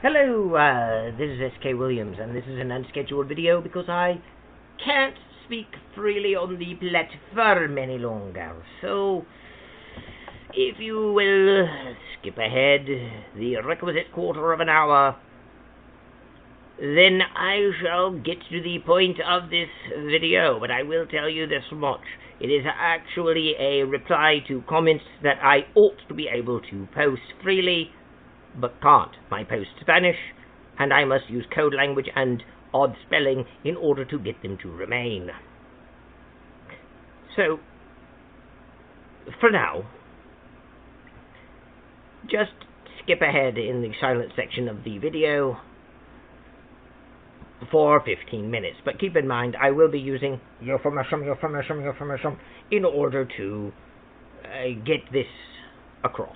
Hello, this is SK Williams, and this is an unscheduled video because I can't speak freely on the platform any longer. So, if you will skip ahead the requisite quarter of an hour, then I shall get to the point of this video. But I will tell you this much. It is actually a reply to comments that I ought to be able to post freely, but can't. My posts vanish, and I must use code language and odd spelling in order to get them to remain. So, for now, just skip ahead in the silent section of the video for 15 minutes. But keep in mind, I will be using euphemism in order to get this across.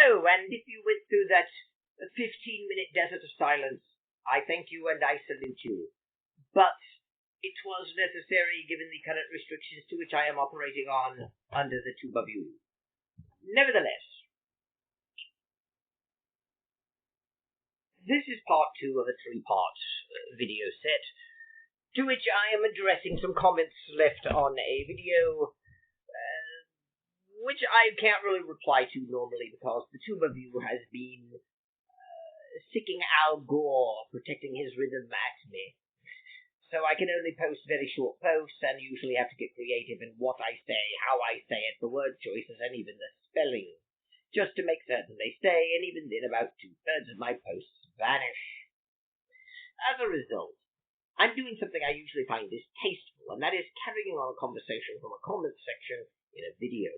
So, and if you went through that 15-minute desert of silence, I thank you and I salute you. But it was necessary given the current restrictions to which I am operating on under the two of you. Nevertheless, this is part 2 of a 3-part video set, to which I am addressing some comments left on a video, which I can't really reply to normally because the two of you has been sicking Al Gore protecting his rhythm at me. So I can only post very short posts and usually have to get creative in what I say, how I say it, the word choices, and even the spelling, just to make certain they stay, and even then about 2/3 of my posts vanish. As a result, I'm doing something I usually find distasteful, and that is carrying on a conversation from a comment section in a video.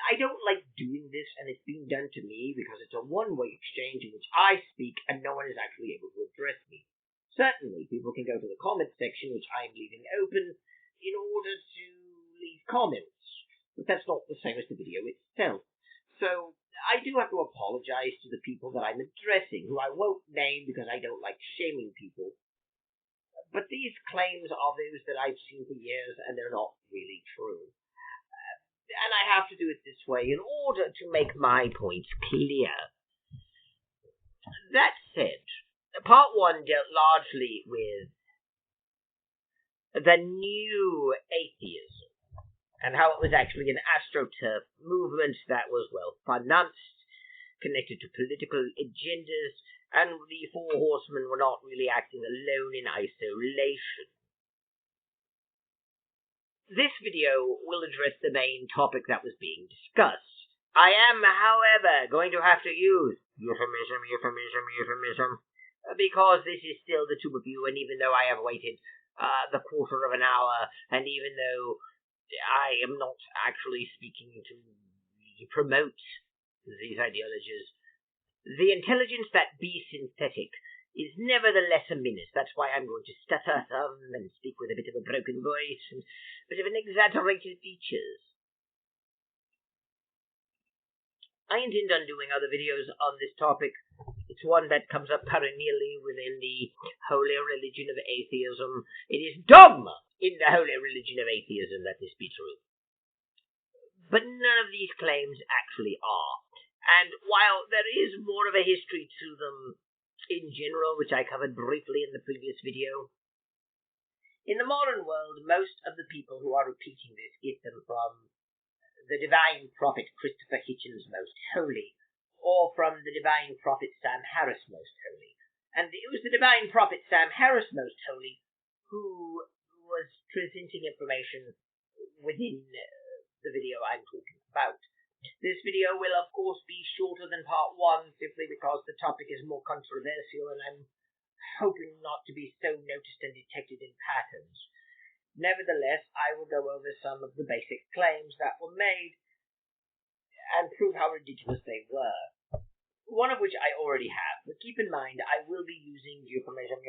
I don't like doing this, and it's being done to me because it's a one-way exchange in which I speak and no one is actually able to address me. Certainly, people can go to the comment section, which I'm leaving open, in order to leave comments, but that's not the same as the video itself. So, I do have to apologize to the people that I'm addressing, who I won't name because I don't like shaming people. But these claims are those that I've seen for years, and they're not really true. And I have to do it this way in order to make my points clear. That said, part 1 dealt largely with the new atheism, and how it was actually an astroturf movement that was well-financed, connected to political agendas, and the Four Horsemen were not really acting alone in isolation. This video will address the main topic that was being discussed. I am, however, going to have to use euphemism, because this is still the two of you, and even though I have waited the quarter of an hour, and even though I am not actually speaking to promote these ideologies, the intelligence that be synthetic is nevertheless a menace. That's why I'm going to stutter some and speak with a bit of a broken voice and a bit of an exaggerated features. I intend on doing other videos on this topic. It's one that comes up perennially within the holy religion of atheism. It is dogma in the holy religion of atheism that this be true. But none of these claims actually are. And while there is more of a history to them in general, which I covered briefly in the previous video, in the modern world, most of the people who are repeating this get them from the divine prophet Christopher Hitchens Most Holy, or from the divine prophet Sam Harris Most Holy. And it was the divine prophet Sam Harris Most Holy who was presenting information within the video I'm talking about. This video will, of course, be shorter than part 1, simply because the topic is more controversial, and I'm hoping not to be so noticed and detected in patterns. Nevertheless, I will go over some of the basic claims that were made and prove how ridiculous they were. One of which I already have, but keep in mind I will be using euphemism,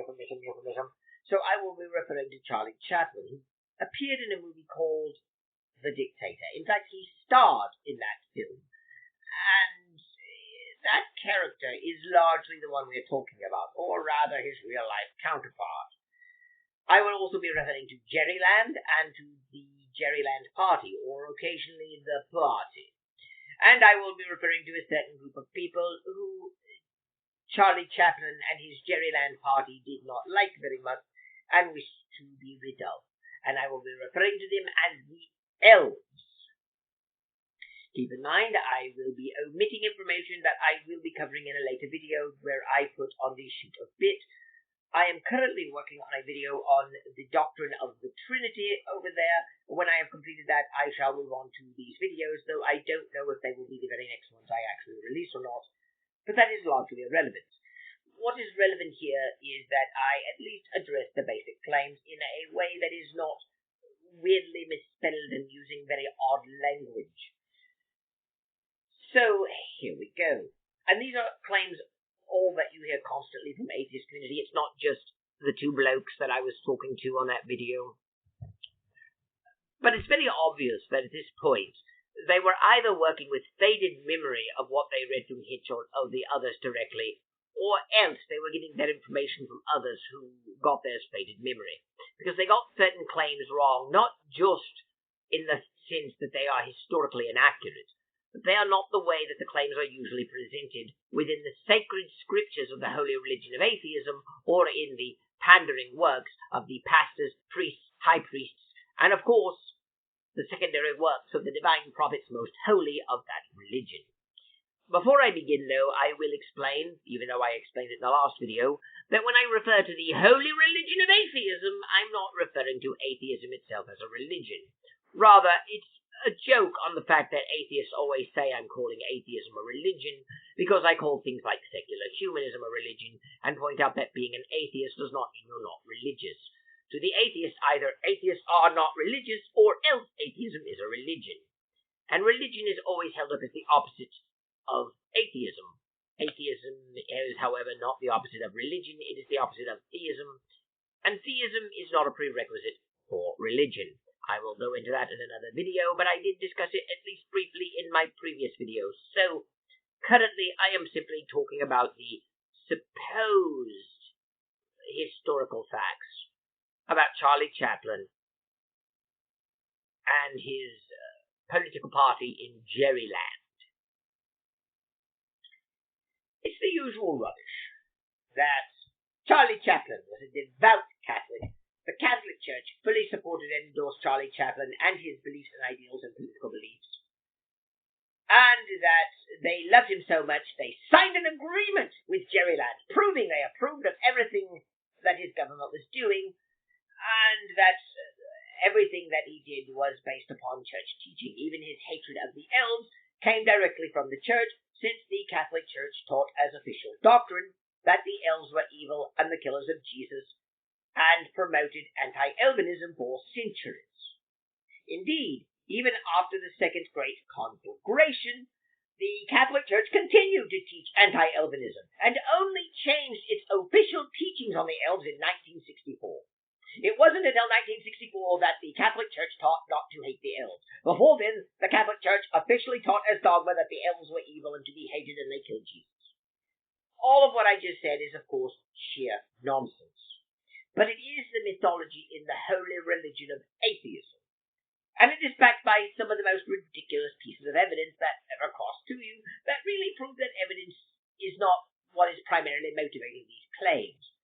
so I will be referring to Charlie Chaplin, who appeared in a movie called The Dictator. In fact, he starred in that film, and that character is largely the one we're talking about, or rather his real-life counterpart. I will also be referring to Jerryland and to the Jerryland Party, or occasionally the Party. And I will be referring to a certain group of people who Charlie Chaplin and his Jerryland Party did not like very much and wished to be rid of. And I will be referring to them as the elves. Keep in mind, I will be omitting information that I will be covering in a later video where I put on the sheet of bit. I am currently working on a video on the doctrine of the Trinity over there. When I have completed that, I shall move on to these videos, though I don't know if they will be the very next ones I actually release or not. But that is largely irrelevant. What is relevant here is that I at least address the basic claims in a way that is not weirdly misspelled and using very odd language. So, here we go. And these are claims all that you hear constantly from atheist community. It's not just the two blokes that I was talking to on that video. But it's very obvious that at this point, They were either working with faded memory of what they read from Hitch or the others directly, or else they were getting that information from others who got theirs faded memory. Because they got certain claims wrong, not just in the sense that they are historically inaccurate, but they are not the way that the claims are usually presented within the sacred scriptures of the holy religion of atheism, or in the pandering works of the pastors, priests, high priests, and of course, the secondary works of the divine prophets most holy of that religion. Before I begin, though, I will explain, even though I explained it in the last video, that when I refer to the holy religion of atheism, I'm not referring to atheism itself as a religion. Rather, it's a joke on the fact that atheists always say I'm calling atheism a religion, because I call things like secular humanism a religion, and point out that being an atheist does not mean you're not religious. To the atheist, either atheists are not religious, or else atheism is a religion. And religion is always held up as the opposite of atheism. Atheism is, however, not the opposite of religion, it is the opposite of theism, and theism is not a prerequisite for religion. I will go into that in another video, but I did discuss it at least briefly in my previous videos, so currently I am simply talking about the supposed historical facts about Charlie Chaplin and his political party in Jerryland. It's the usual rubbish that Charlie Chaplin was a devout Catholic. The Catholic Church fully supported and endorsed Charlie Chaplin and his beliefs and ideals and political beliefs. And that they loved him so much, they signed an agreement with Jerryland, proving they approved of everything that his government was doing, and that everything that he did was based upon church teaching. Even his hatred of the elves came directly from the church, since the Catholic Church taught as official doctrine that the elves were evil and the killers of Jesus, and promoted anti-elvenism for centuries. Indeed, even after the Second Great Conflagration, the Catholic Church continued to teach anti-elvenism, and only changed its official teachings on the elves in 1964. It wasn't until 1964 that the Catholic Church taught not to hate the elves. Before then, the Catholic Church officially taught as dogma that the elves were evil and to be hated and they killed Jesus. All of what I just said is, of course, sheer nonsense. But it is the mythology in the holy religion of atheism. And it is backed by some of the most ridiculous pieces of evidence that ever crossed to you that really prove that evidence is not what is primarily motivating these claims.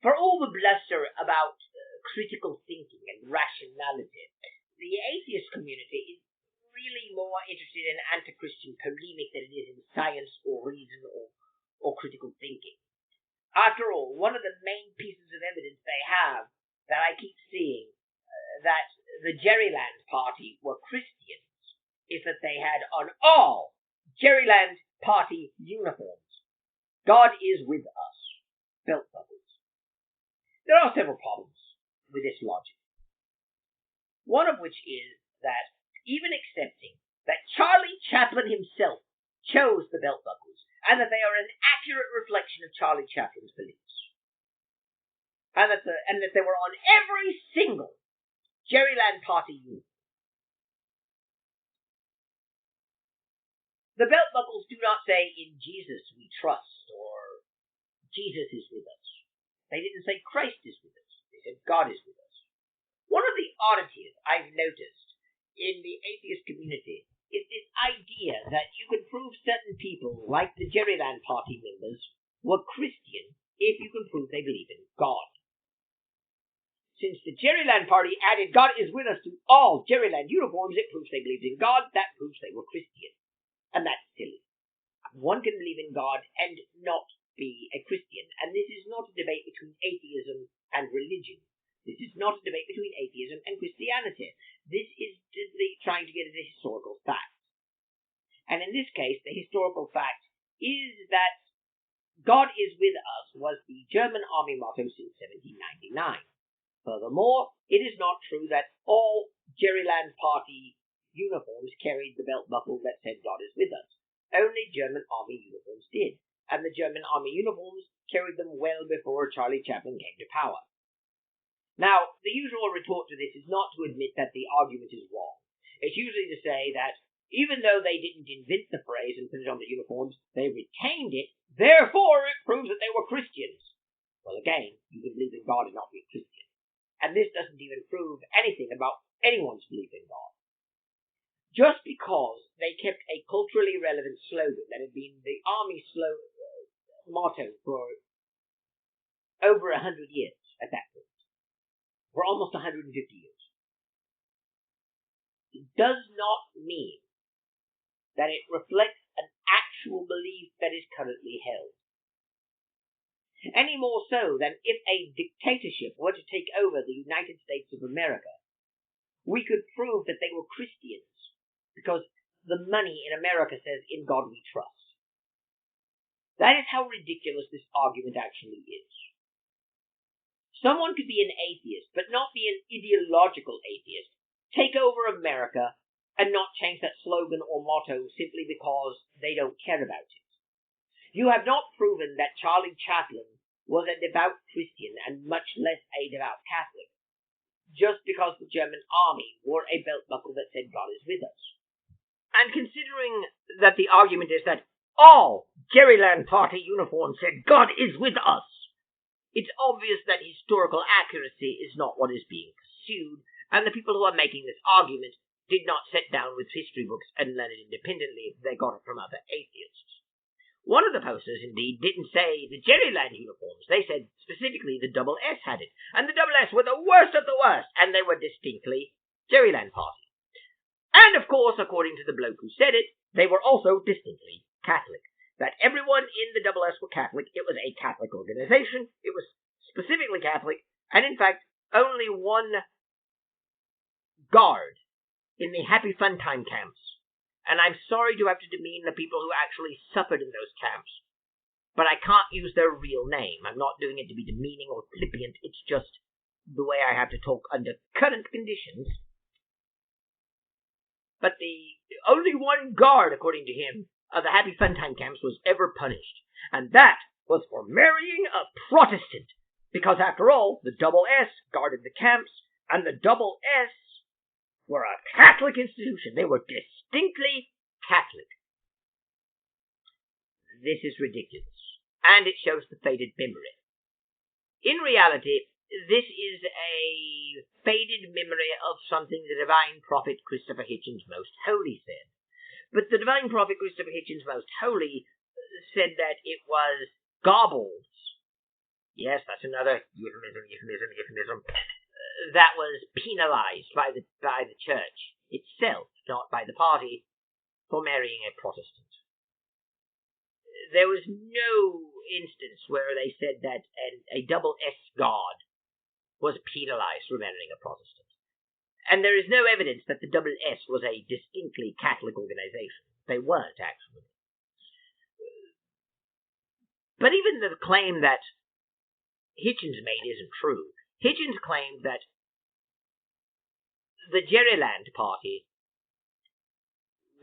For all the bluster about critical thinking and rationality, the atheist community is really more interested in anti-Christian polemic than it is in science or reason or critical thinking. After all, one of the main pieces of evidence they have that I keep seeing that the Jerryland Party were Christians is that they had on all Jerryland Party uniforms, "God is with us," belt buckles. There are several problems with this logic. One of which is that, even accepting that Charlie Chaplin himself chose the belt buckles, and that they are an accurate reflection of Charlie Chaplin's beliefs, and that they were on every single Jerryland Party uniform, the belt buckles do not say, "In Jesus we trust," or "Jesus is with us." They didn't say Christ is with us. They said God is with us. One of the oddities I've noticed in the atheist community is this idea that you can prove certain people, like the Jerryland Party members, were Christian if you can prove they believe in God. Since the Jerryland Party added "God is with us" to all Jerryland uniforms, it proves they believed in God. That proves they were Christian. And that's silly. One can believe in God and not be a Christian, and this is not a debate between atheism and religion. This is not a debate between atheism and Christianity. This is trying to get at a historical fact. And in this case, the historical fact is that "God is with us" was the German army motto since 1799. Furthermore, it is not true that all Jerryland Party uniforms carried the belt buckle that said "God is with us." Only German army uniforms did, and the German army uniforms carried them well before Charlie Chaplin came to power. Now, the usual retort to this is not to admit that the argument is wrong. It's usually to say that Even though they didn't invent the phrase and put it on the uniforms, they retained it. Therefore, it proves that they were Christians. Well, again, you can believe in God and not be a Christian. And this doesn't even prove anything about anyone's belief in God. Just because they kept a culturally relevant slogan that had been the army motto for over 100 years at that point, for almost 150 years, it does not mean that it reflects an actual belief that is currently held. Any more so than if a dictatorship were to take over the United States of America, we could prove that they were Christians because the money in America says, "In God we trust." That is how ridiculous this argument actually is. Someone could be an atheist, but not be an ideological atheist, take over America, and not change that slogan or motto simply because they don't care about it. You have not proven that Charlie Chaplin was a devout Christian and much less a devout Catholic, just because the German army wore a belt buckle that said God is with us. And considering that the argument is that all Jerryland Party uniforms said God is with us, it's obvious that historical accuracy is not what is being pursued, and the people who are making this argument did not sit down with history books and learn it independently. They got it from other atheists. One of the posters, indeed, didn't say the Jerryland uniforms. They said specifically the double S had it, and the double S were the worst of the worst, and they were distinctly Jerryland Party. And, of course, according to the bloke who said it, they were also distinctly Catholic. That everyone in the double S were Catholic. It was a Catholic organization. It was specifically Catholic, and in fact, only one guard in the Happy Fun Time camps. And I'm sorry to have to demean the people who actually suffered in those camps, but I can't use their real name. I'm not doing it to be demeaning or flippant. It's just the way I have to talk under current conditions. But the only one guard, according to him, of the Happy Fun Time camps was ever punished, and that was for marrying a Protestant, because after all, the double S guarded the camps, and the double S were a Catholic institution. They were distinctly Catholic. This is ridiculous, and it shows the faded memory. In reality, this is a faded memory of something the divine prophet Christopher Hitchens Most Holy said. But the divine prophet Christopher Hitchens Most Holy said that it was gobbles. Yes, that's another euphemism. That was penalized by the church itself, not by the party, for marrying a Protestant. There was no instance where they said that a double S God was penalized for marrying a Protestant. And there is no evidence that the double S was a distinctly Catholic organization. They weren't, actually. But even the claim that Hitchens made isn't true. Hitchens claimed that the Jerryland Party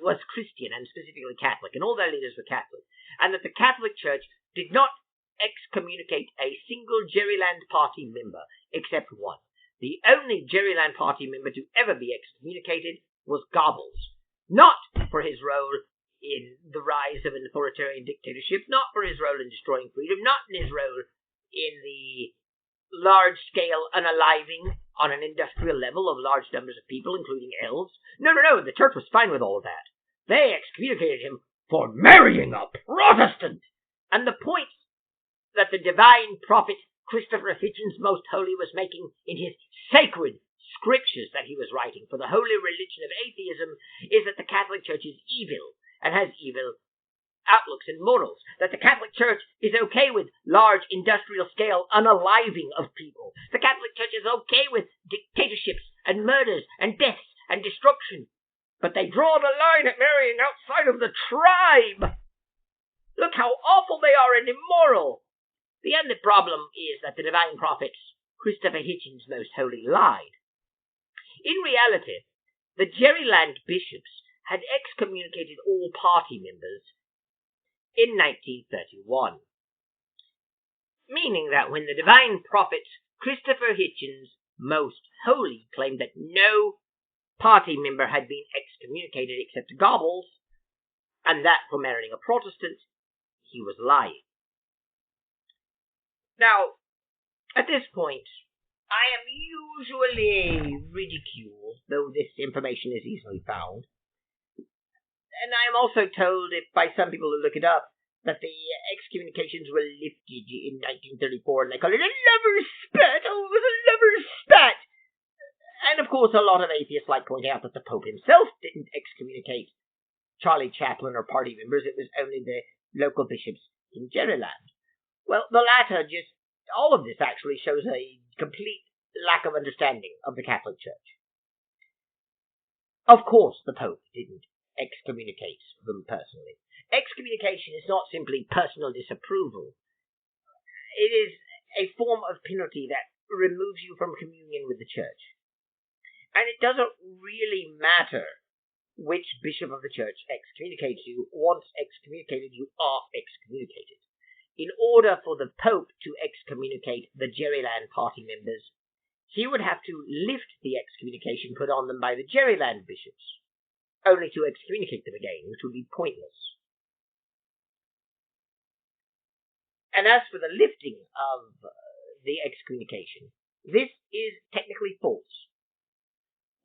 was Christian and specifically Catholic, and all their leaders were Catholic, and that the Catholic Church did not excommunicate a single Jerryland Party member, except one. The only Jerryland Party member to ever be excommunicated was Goebbels, not for his role in the rise of an authoritarian dictatorship, not for his role in destroying freedom, not in his role in the large-scale unaliving on an industrial level of large numbers of people, including elves. No, the church was fine with all of that. They excommunicated him for marrying a Protestant! And the point that the divine prophet Christopher Hitchens Most Holy was making in his sacred scriptures that he was writing for the holy religion of atheism is that the Catholic Church is evil and has evil outlooks and morals, that the Catholic Church is okay with large industrial scale unaliving of people. The Catholic Church is okay with dictatorships and murders and deaths and destruction, but they draw the line at marrying outside of the tribe. Look how awful they are and immoral. The only problem is that the divine prophet Christopher Hitchens Most Holy lied. In reality, the Jerryland bishops had excommunicated all party members in 1931, meaning that when the divine prophet Christopher Hitchens Most Holy claimed that no party member had been excommunicated except Goebbels, and that for marrying a Protestant, he was lying. Now, at this point, I am usually ridiculed, though this information is easily found. And I am also told by some people who look it up that the excommunications were lifted in 1934, and they call it a lover's spat. Oh, it was a lover's spat! And of course, a lot of atheists like point out that the Pope himself didn't excommunicate Charlie Chaplin or party members. It was only the local bishops in Jerryland. Well, the latter all of this actually shows a complete lack of understanding of the Catholic Church. Of course, the Pope didn't excommunicate them personally. Excommunication is not simply personal disapproval. It is a form of penalty that removes you from communion with the Church. And it doesn't really matter which bishop of the Church excommunicates you. Once excommunicated, you are excommunicated. In order for the Pope to excommunicate the Jerryland party members, he would have to lift the excommunication put on them by the Jerryland bishops, only to excommunicate them again, which would be pointless. And as for the lifting of the excommunication, this is technically false.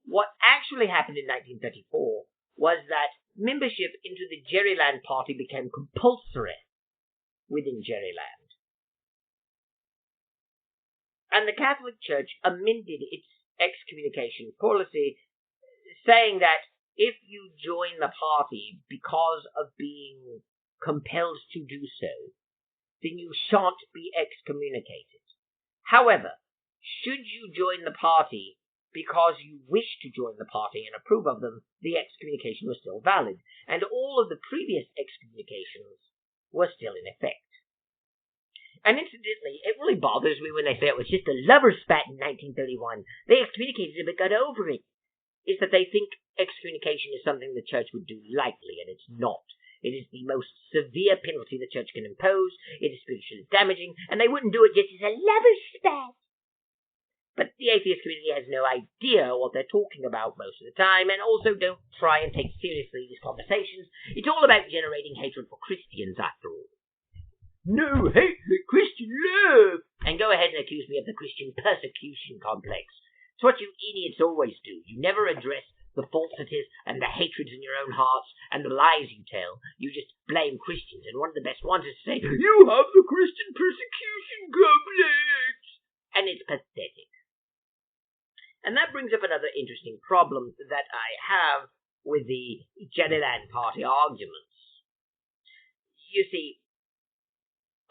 What actually happened in 1934 was that membership into the Jerryland party became compulsory within Jerryland. And the Catholic Church amended its excommunication policy, saying that if you join the party because of being compelled to do so, then you shan't be excommunicated. However, should you join the party because you wish to join the party and approve of them, the excommunication was still valid, and all of the previous excommunications were still in effect. And incidentally, it really bothers me when they say it was just a lover's spat in 1931. They excommunicated him but got over it. Is that they think excommunication is something the Church would do lightly, and it's not. It is the most severe penalty the Church can impose. It is spiritually damaging, and they wouldn't do it just as a lover's spat. But the atheist community has no idea what they're talking about most of the time, and also don't try and take seriously these conversations. It's all about generating hatred for Christians, after all. No hate for Christian love! And go ahead and accuse me of the Christian persecution complex. It's what you idiots always do. You never address the falsities and the hatreds in your own hearts and the lies you tell. You just blame Christians, and one of the best ones is to say, you have the Christian persecution complex! And it's pathetic. And that brings up another interesting problem that I have with the Jerryland Party arguments. You see,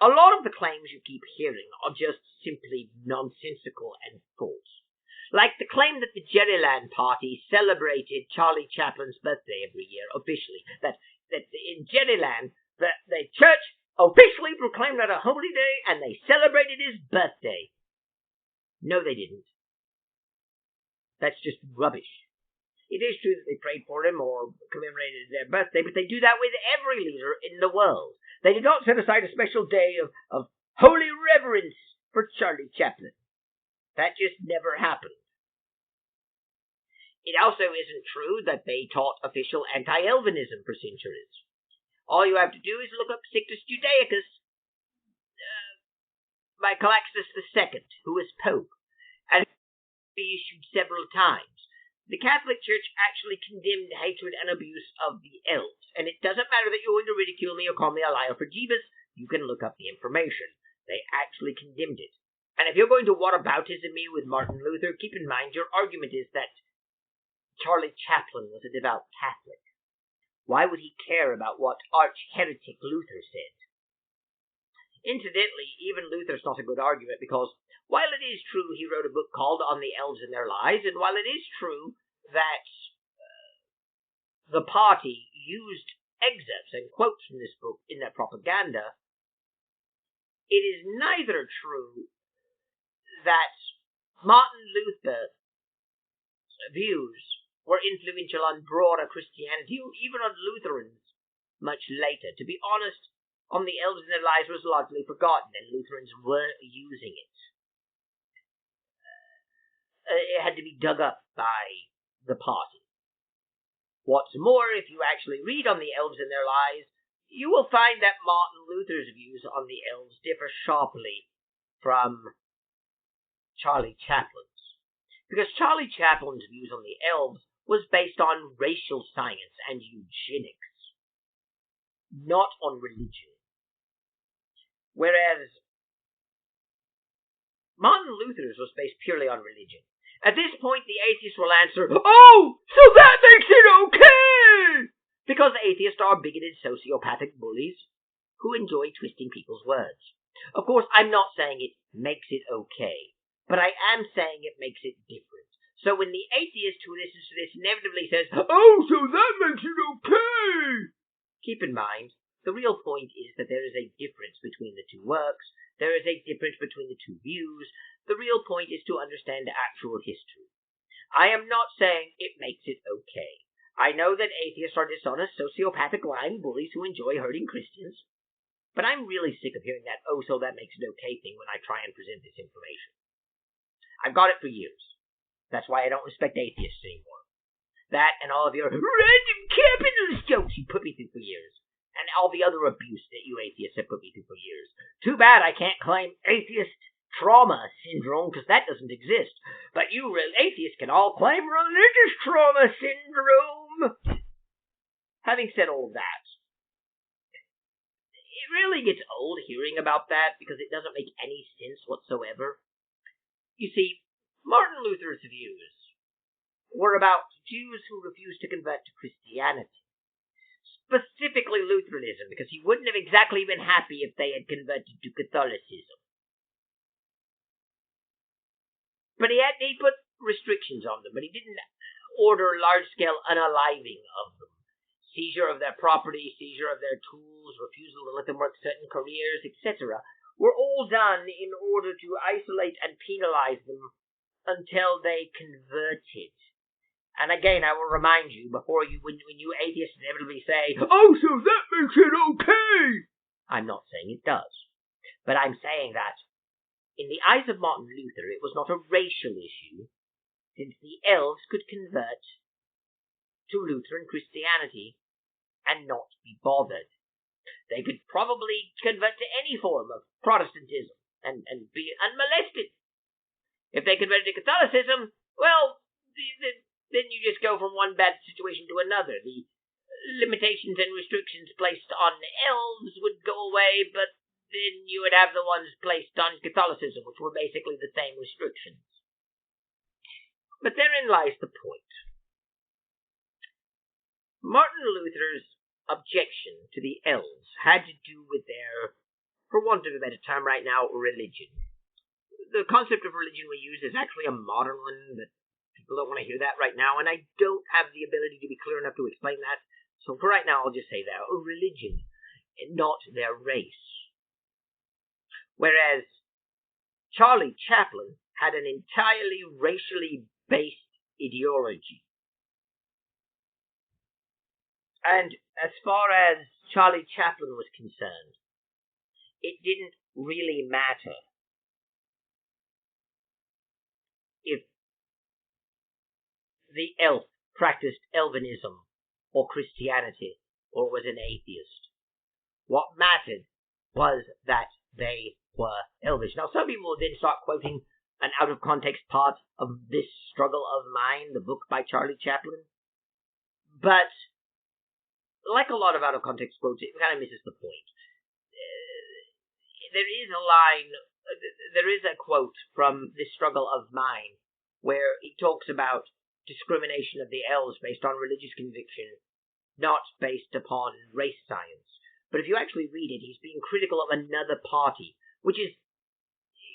a lot of the claims you keep hearing are just simply nonsensical and false. Like the claim that the Jerryland Party celebrated Charlie Chaplin's birthday every year officially. That in Jerryland, the church officially proclaimed it a holy day and they celebrated his birthday. No, they didn't. That's just rubbish. It is true that they prayed for him or commemorated their birthday, but they do that with every leader in the world. They did not set aside a special day of holy reverence for Charlie Chaplin. That just never happened. It also isn't true that they taught official anti-Elvinism for centuries. All you have to do is look up Sictus Judaicus by Calaxtus II, who was Pope, and be issued several times. The Catholic Church actually condemned hatred and abuse of the elves, and it doesn't matter that you're going to ridicule me or call me a liar for Jeebus. You can look up the information. They actually condemned it. And if you're going to whataboutism me with Martin Luther, keep in mind your argument is that Charlie Chaplin was a devout Catholic. Why would he care about what arch-heretic Luther said? Incidentally, even Luther's not a good argument because while it is true he wrote a book called On the Elves and Their Lies, and while it is true that the party used excerpts and quotes from this book in their propaganda, it is neither true that Martin Luther's views were influential on broader Christianity or even on Lutherans much later. To be honest, On the Elves and Their Lies was largely forgotten, and Lutherans were using it. It had to be dug up by the party. What's more, if you actually read on the elves and their lies, you will find that Martin Luther's views on the elves differ sharply from Charlie Chaplin's. Because Charlie Chaplin's views on the elves was based on racial science and eugenics, not on religion. Whereas Martin Luther's was based purely on religion. At this point, the atheist will answer, "Oh, so that makes it okay!" Because atheists are bigoted sociopathic bullies who enjoy twisting people's words. Of course, I'm not saying it makes it okay, but I am saying it makes it different. So when the atheist who listens to this inevitably says, "Oh, so that makes it okay," keep in mind, the real point is that there is a difference between the two works. There is a difference between the two views. The real point is to understand actual history. I am not saying it makes it okay. I know that atheists are dishonest, sociopathic, lying bullies who enjoy hurting Christians. But I'm really sick of hearing that, "Oh, so that makes it okay" thing when I try and present this information. I've got it for years. That's why I don't respect atheists anymore. That and all of your random capitalist jokes you put me through for years. And all the other abuse that you atheists have put me through for years. Too bad I can't claim atheist trauma syndrome, because that doesn't exist. But you atheists can all claim religious trauma syndrome. Having said all that, it really gets old hearing about that because it doesn't make any sense whatsoever. You see, Martin Luther's views were about Jews who refused to convert to Christianity. Specifically Lutheranism, because he wouldn't have exactly been happy if they had converted to Catholicism. But he put restrictions on them, but he didn't order large-scale unaliving of them. Seizure of their property, seizure of their tools, refusal to let them work certain careers, etc., were all done in order to isolate and penalize them until they converted. And again, I will remind you, when you atheists inevitably say, "Oh, so that makes it okay," I'm not saying it does. But I'm saying that, in the eyes of Martin Luther, it was not a racial issue, since the elves could convert to Lutheran Christianity and not be bothered. They could probably convert to any form of Protestantism and be unmolested. If they converted to Catholicism, well, then you just go from one bad situation to another. The limitations and restrictions placed on elves would go away, but then you would have the ones placed on Catholicism, which were basically the same restrictions. But therein lies the point. Martin Luther's objection to the elves had to do with their, for want of a better term right now, religion. The concept of religion we use is actually a modern one, but people don't want to hear that right now, and I don't have the ability to be clear enough to explain that. So for right now, I'll just say their religion, and not their race. Whereas Charlie Chaplin had an entirely racially based ideology. And as far as Charlie Chaplin was concerned, it didn't really matter if the elf practiced Elvinism or Christianity or was an atheist. What mattered was that they were elvish. Now, some people will then start quoting an out-of-context part of This Struggle of Mine, the book by Charlie Chaplin. But, like a lot of out-of-context quotes, it kind of misses the point. There is a quote from This Struggle of Mine where he talks about discrimination of the elves based on religious conviction, not based upon race science. But if you actually read it, he's being critical of another party, which is,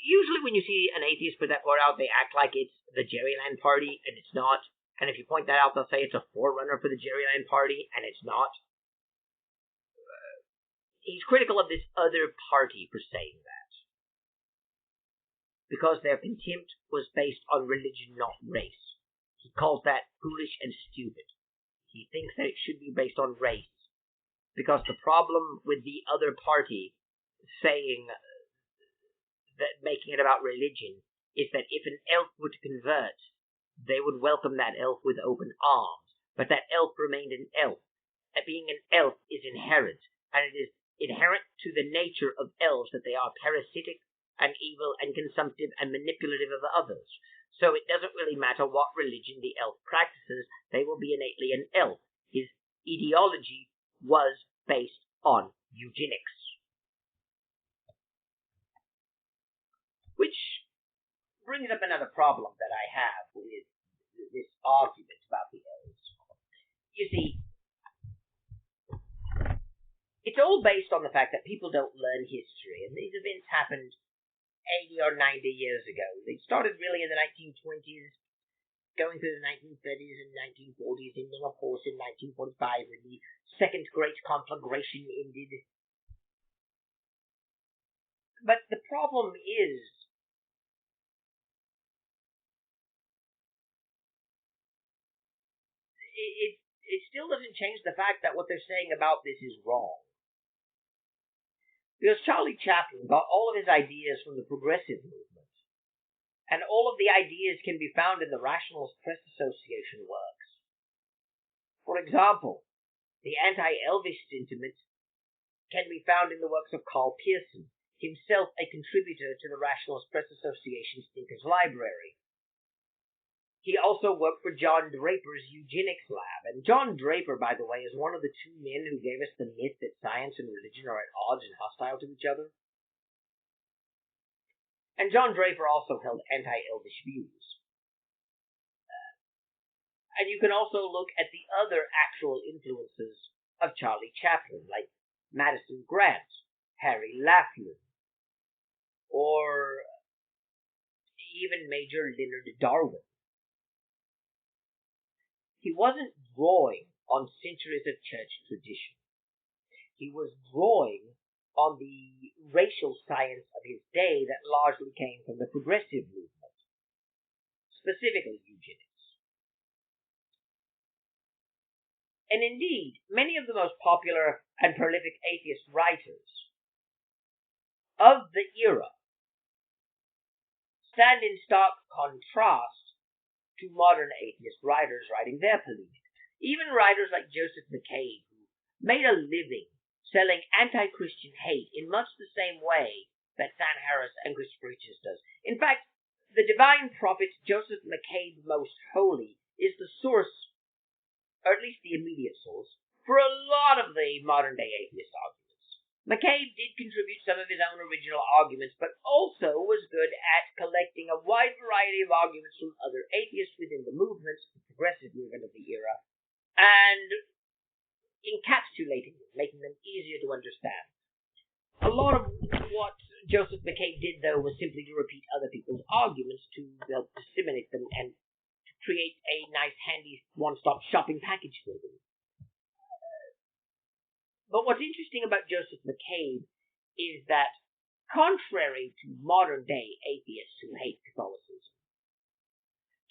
usually when you see an atheist put that word out, they act like it's the Jerryland Party, and it's not. And if you point that out, they'll say it's a forerunner for the Jerryland Party, and it's not. He's critical of this other party for saying that, because their contempt was based on religion, not race. He calls that foolish and stupid. He thinks that it should be based on race, because the problem with the other party saying that, making it about religion, is that if an elf were to convert, they would welcome that elf with open arms. But that elf remained an elf. And being an elf is inherent, and it is inherent to the nature of elves that they are parasitic and evil and consumptive and manipulative of others. So it doesn't really matter what religion the elf practices, they will be innately an elf. His ideology was based on eugenics. Which brings up another problem that I have with this argument about the elves. You see, it's all based on the fact that people don't learn history, and these events happened 80 or 90 years ago. They started really in the 1920s, going through the 1930s and 1940s, ending, of course, in 1945 when the Second Great Conflagration ended. But the problem is, it still doesn't change the fact that what they're saying about this is wrong. Because Charlie Chaplin got all of his ideas from the progressive movement, and all of the ideas can be found in the Rationalist Press Association works. For example, the anti-Elvis sentiment can be found in the works of Karl Pearson, himself a contributor to the Rationalist Press Association's Thinkers Library. He also worked for John Draper's Eugenics Lab, and John Draper, by the way, is one of the two men who gave us the myth that science and religion are at odds and hostile to each other. And John Draper also held anti-Elvish views. And you can also look at the other actual influences of Charlie Chaplin, like Madison Grant, Harry Laflin, or even Major Leonard Darwin. He wasn't drawing on centuries of church tradition. He was drawing on the racial science of his day that largely came from the progressive movement, specifically eugenics. And indeed, many of the most popular and prolific atheist writers of the era stand in stark contrast to modern atheist writers writing their polemic. Even writers like Joseph McCabe, who made a living selling anti-Christian hate in much the same way that Sam Harris and Christopher Hitchens does. In fact, the divine prophet Joseph McCabe Most Holy is the source, or at least the immediate source, for a lot of the modern-day atheist arguments. McCabe did contribute some of his own original arguments, but also was good at collecting a wide variety of arguments from other atheists within the movement, the progressive movement of the era, and encapsulating them, making them easier to understand. A lot of what Joseph McCabe did, though, was simply to repeat other people's arguments to help disseminate them and to create a nice, handy, one-stop shopping package for them. But what's interesting about Joseph McCabe is that, contrary to modern-day atheists who hate Catholicism,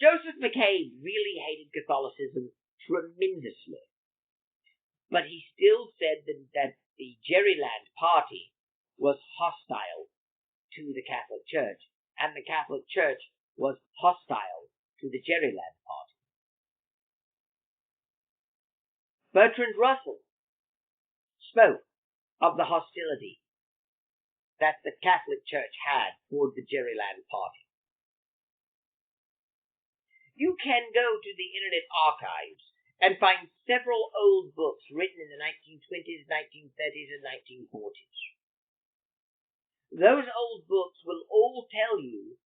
Joseph McCabe really hated Catholicism tremendously. But he still said that the Jerryland Party was hostile to the Catholic Church, and the Catholic Church was hostile to the Jerryland Party. Bertrand Russell spoke of the hostility that the Catholic Church had toward the Jerryland Party. You can go to the Internet Archives and find several old books written in the 1920s, 1930s, and 1940s. Those old books will all tell you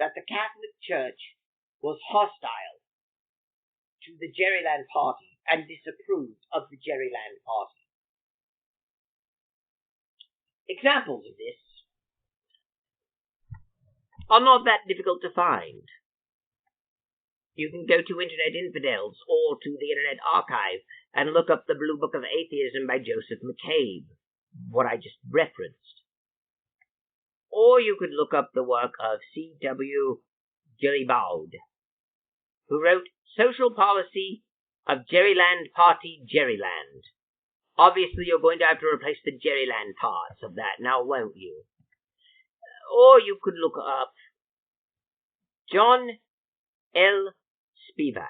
that the Catholic Church was hostile to the Jerryland Party and disapproved of the Jerryland Party. Examples of this are not that difficult to find. You can go to Internet Infidels or to the Internet Archive and look up the Blue Book of Atheism by Joseph McCabe, what I just referenced. Or you could look up the work of C.W. Gillibaud, who wrote Social Policy of Jerryland Party Jerryland. Obviously, you're going to have to replace the Jerryland parts of that now, won't you? Or you could look up John L. Spivak.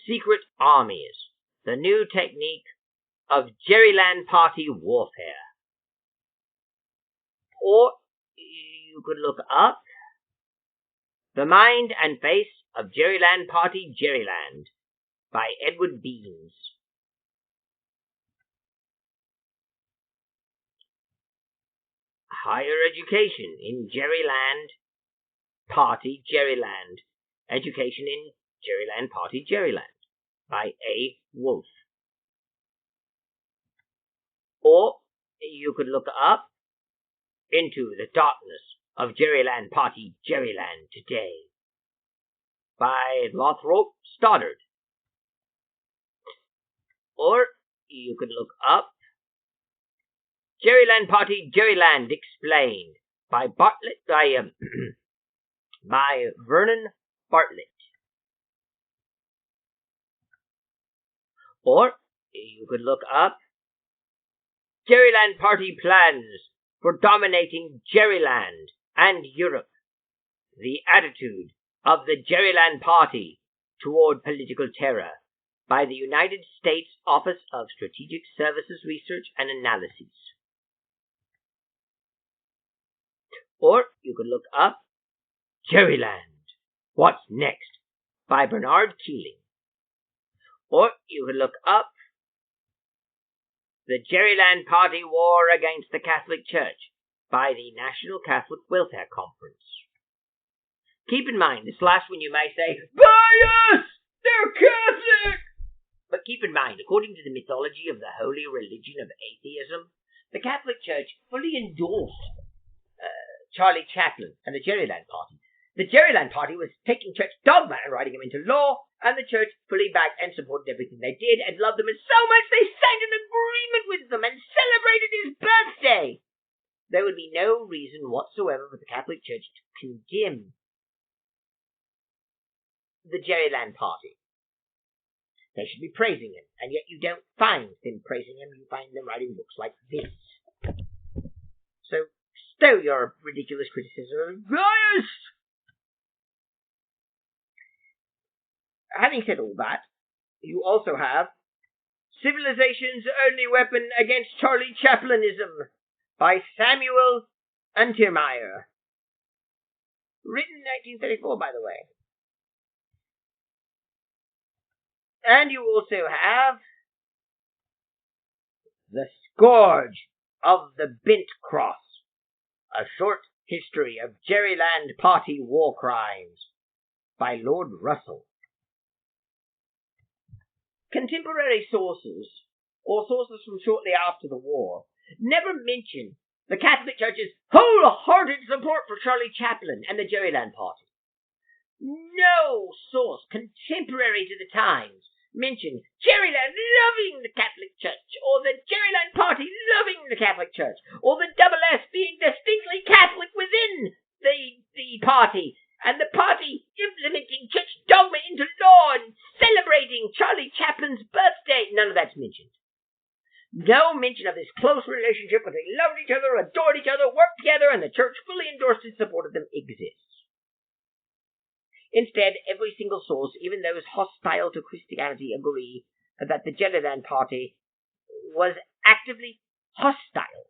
Secret armies. The new technique of Jerryland Party warfare. Or you could look up The Mind and Face of Jerryland Party Jerryland by Edward Beans. Higher Education in Jerryland Party Jerryland. Education in Jerryland Party Jerryland by A. Wolf. Or you could look up Into the Darkness of Jerryland Party Jerryland Today by Lothrop Stoddard. Or you could look up Jerryland Party Jerryland Explained by by Vernon Bartlett. Or you could look up Jerryland Party Plans for Dominating Jerryland and Europe. The Attitude of the Jerryland Party Toward Political Terror by the United States Office of Strategic Services Research and Analysis. Or you could look up Jerryland, What's Next by Bernard Keeling. Or you could look up The Jerryland Party War Against the Catholic Church by the National Catholic Welfare Conference. Keep in mind, this last one you may say, bias! They're Catholic! But keep in mind, according to the mythology of the holy religion of atheism, the Catholic Church fully endorsed Charlie Chaplin and the Jerryland Party. The Jerryland Party was taking church dogma and writing them into law, and the church fully backed and supported everything they did and loved them so much they signed an agreement with them and celebrated his birthday. There would be no reason whatsoever for the Catholic Church to condemn the Jerryland Party. They should be praising him, and yet you don't find them praising him, you find them writing books like this. So, stow your ridiculous criticism of bias! Having said all that, you also have Civilization's Only Weapon Against Charlie Chaplinism by Samuel Untermeyer. Written in 1934, by the way. And you also have The Scourge of the Bent Cross, a short history of Jerryland Party war crimes by Lord Russell. Contemporary sources, or sources from shortly after the war, never mention the Catholic Church's wholehearted support for Charlie Chaplin and the Jerryland Party. No source contemporary to the times mention Jerryland loving the Catholic Church, or the Jerryland Party loving the Catholic Church, or the Double S being distinctly Catholic within the party, and the party implementing church dogma into law and celebrating Charlie Chaplin's birthday. None of that's mentioned. No mention of this close relationship where they loved each other, adored each other, worked together, and the church fully endorsed and supported them exists. Instead, every single source, even those hostile to Christianity, agree that the Jerryland Party was actively hostile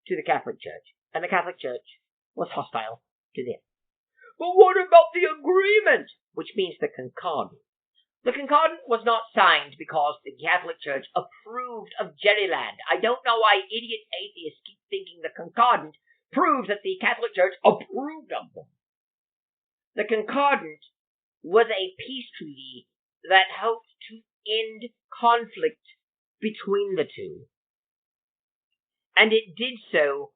to the Catholic Church, and the Catholic Church was hostile to them. But what about the agreement, which means the Concordant? The Concordant was not signed because the Catholic Church approved of Jerryland. I don't know why idiot atheists keep thinking the Concordant proves that the Catholic Church approved of them. The Concordant was a peace treaty that helped to end conflict between the two. And it did so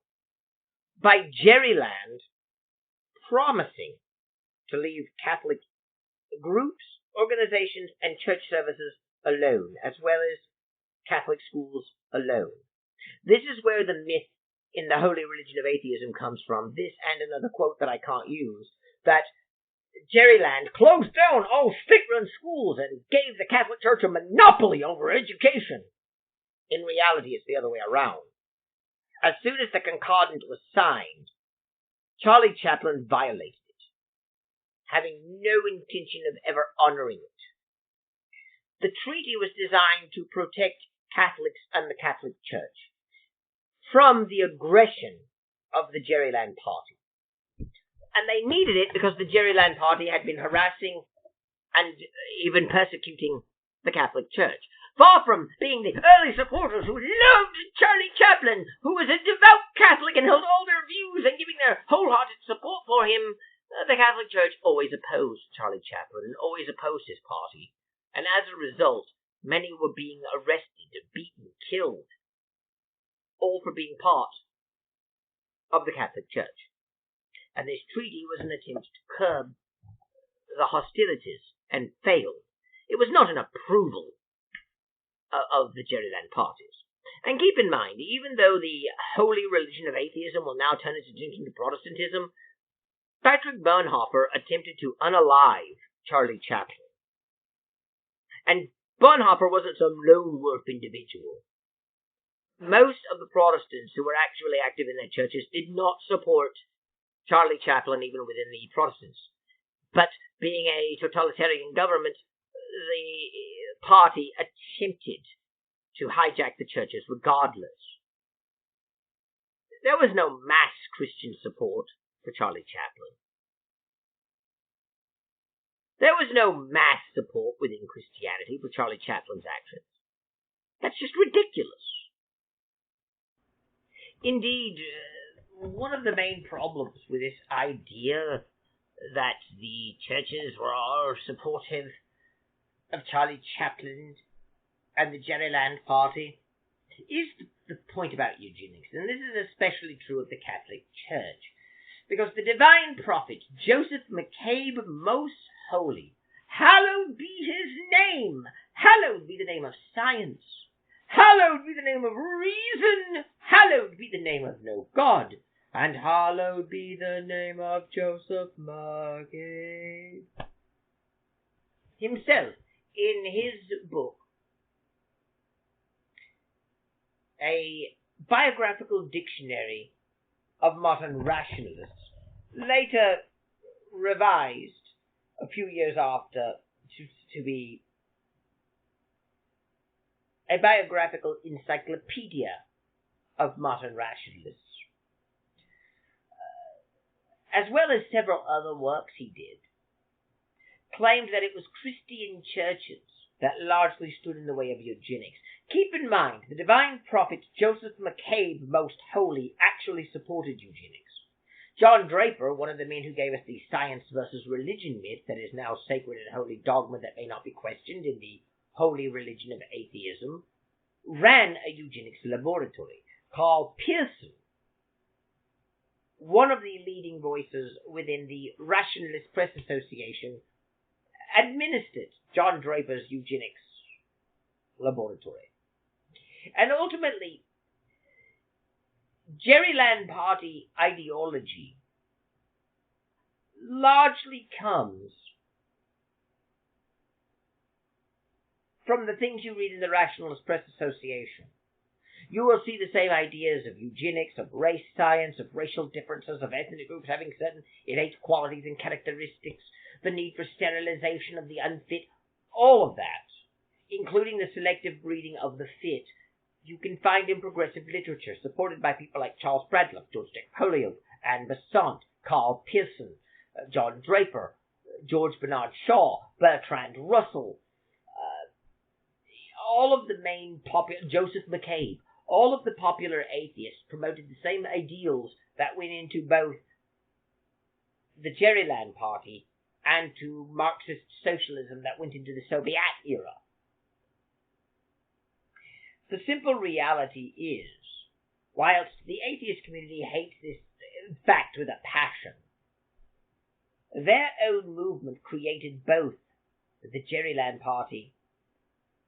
by Jerryland promising to leave Catholic groups, organizations, and church services alone, as well as Catholic schools alone. This is where the myth in the holy religion of atheism comes from. This and another quote that I can't use, that Jerryland closed down all state-run schools and gave the Catholic Church a monopoly over education. In reality, it's the other way around. As soon as the Concordant was signed, Charlie Chaplin violated it. having no intention of ever honoring it. The treaty was designed to protect Catholics and the Catholic Church from the aggression of the Jerryland Party. And they needed it because the Jerryland Party had been harassing and even persecuting the Catholic Church. Far from being the early supporters who loved Charlie Chaplin, who was a devout Catholic and held all their views and giving their wholehearted support for him, the Catholic Church always opposed Charlie Chaplin and always opposed his party. And as a result, many were being arrested, beaten, killed, all for being part of the Catholic Church. And this treaty was an attempt to curb the hostilities and failed. It was not an approval of the Jerryland parties. And keep in mind, even though the holy religion of atheism will now turn its attention to Protestantism, Patrick Bonhoeffer attempted to unalive Charlie Chaplin. And Bonhoeffer wasn't some lone wolf individual. Most of the Protestants who were actually active in their churches did not support Charlie Chaplin even within the Protestants. But being a totalitarian government, the party attempted to hijack the churches regardless. There was no mass Christian support for Charlie Chaplin. There was no mass support within Christianity for Charlie Chaplin's actions. That's just ridiculous. Indeed, one of the main problems with this idea that the churches were all supportive of Charlie Chaplin and the Jerryland Party is the point about eugenics, and this is especially true of the Catholic Church, because the divine prophet Joseph McCabe Most Holy, hallowed be his name, hallowed be the name of science, hallowed be the name of reason, hallowed be the name of no God, and hallowed be the name of Joseph McCabe himself, in his book, A Biographical Dictionary of Modern Rationalists, later revised a few years after to be a biographical encyclopedia of modern rationalists, as well as several other works he did, claimed that it was Christian churches that largely stood in the way of eugenics. Keep in mind, the divine prophet Joseph McCabe Most Holy actually supported eugenics. John Draper, one of the men who gave us the science versus religion myth that is now sacred and holy dogma that may not be questioned in the holy religion of atheism, ran a eugenics laboratory. Carl Pearson, one of the leading voices within the Rationalist Press Association, administered John Draper's eugenics laboratory. And ultimately, Jerryland Party ideology largely comes from the things you read in the Rationalist Press Association. You will see the same ideas of eugenics, of race science, of racial differences, of ethnic groups having certain innate qualities and characteristics, the need for sterilization of the unfit, all of that, including the selective breeding of the fit, you can find in progressive literature supported by people like Charles Bradlaugh, George Holyoake, Anne Besant, Carl Pearson, John Draper, George Bernard Shaw, Bertrand Russell, all of the main popular, Joseph McCabe, all of the popular atheists promoted the same ideals that went into both the Jerryland Party and to Marxist socialism that went into the Soviet era. The simple reality is, whilst the atheist community hates this fact with a passion, their own movement created both the Jerryland Party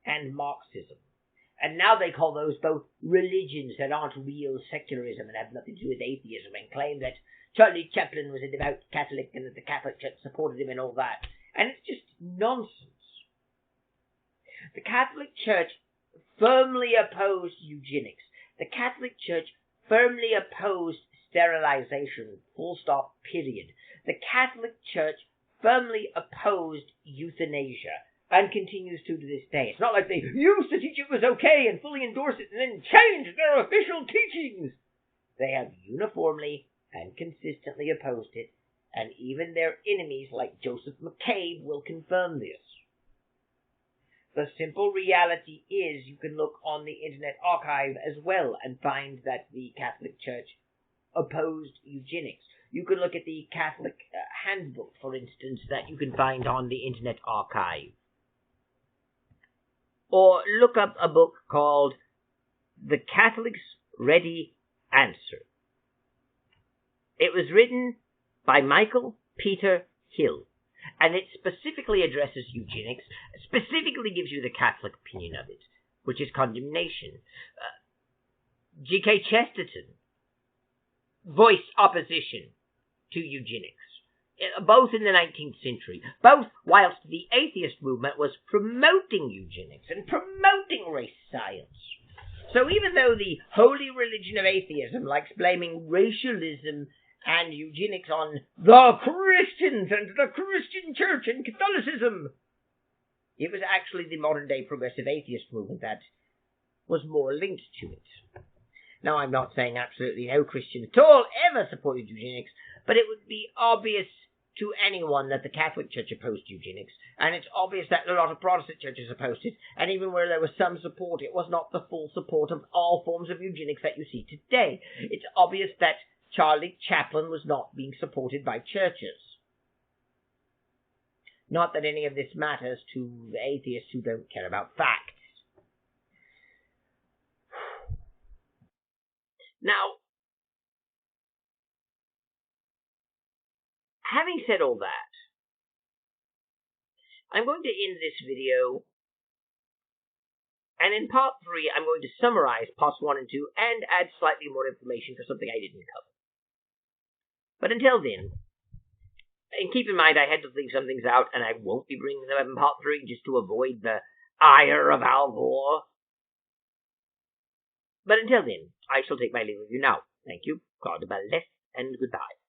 and Marxism. And now they call those both religions that aren't real secularism and have nothing to do with atheism, and claim that Charlie Chaplin was a devout Catholic and that the Catholic Church supported him and all that. And it's just nonsense. The Catholic Church firmly opposed eugenics. The Catholic Church firmly opposed sterilization, full stop, period. The Catholic Church firmly opposed euthanasia and continues to this day. It's not like they used to teach it was okay and fully endorse it and then changed their official teachings. They have uniformly and consistently opposed it, and even their enemies like Joseph McCabe will confirm this. The simple reality is you can look on the Internet Archive as well and find that the Catholic Church opposed eugenics. You can look at the Catholic Handbook, for instance, that you can find on the Internet Archive. Or look up a book called The Catholic's Ready Answer. It was written by Michael Peter Hill, and it specifically addresses eugenics, specifically gives you the Catholic opinion of it, which is condemnation. G.K. Chesterton voiced opposition to eugenics, both in the 19th century, both whilst the atheist movement was promoting eugenics and promoting race science. So even though the holy religion of atheism likes blaming racialism and eugenics on the Christians and the Christian Church and Catholicism, it was actually the modern-day progressive atheist movement that was more linked to it. Now, I'm not saying absolutely no Christian at all ever supported eugenics, but it would be obvious to anyone that the Catholic Church opposed eugenics, and it's obvious that a lot of Protestant churches opposed it, and even where there was some support, it was not the full support of all forms of eugenics that you see today. It's obvious that Charlie Chaplin was not being supported by churches. Not that any of this matters to the atheists who don't care about facts. Now, having said all that, I'm going to end this video, and in part 3, I'm going to summarize parts 1 and 2 and add slightly more information for something I didn't cover. But until then, and keep in mind I had to leave some things out, and I won't be bringing them up in part 3 just to avoid the ire of Al Gore. But until then, I shall take my leave of you now. Thank you, God bless, and goodbye.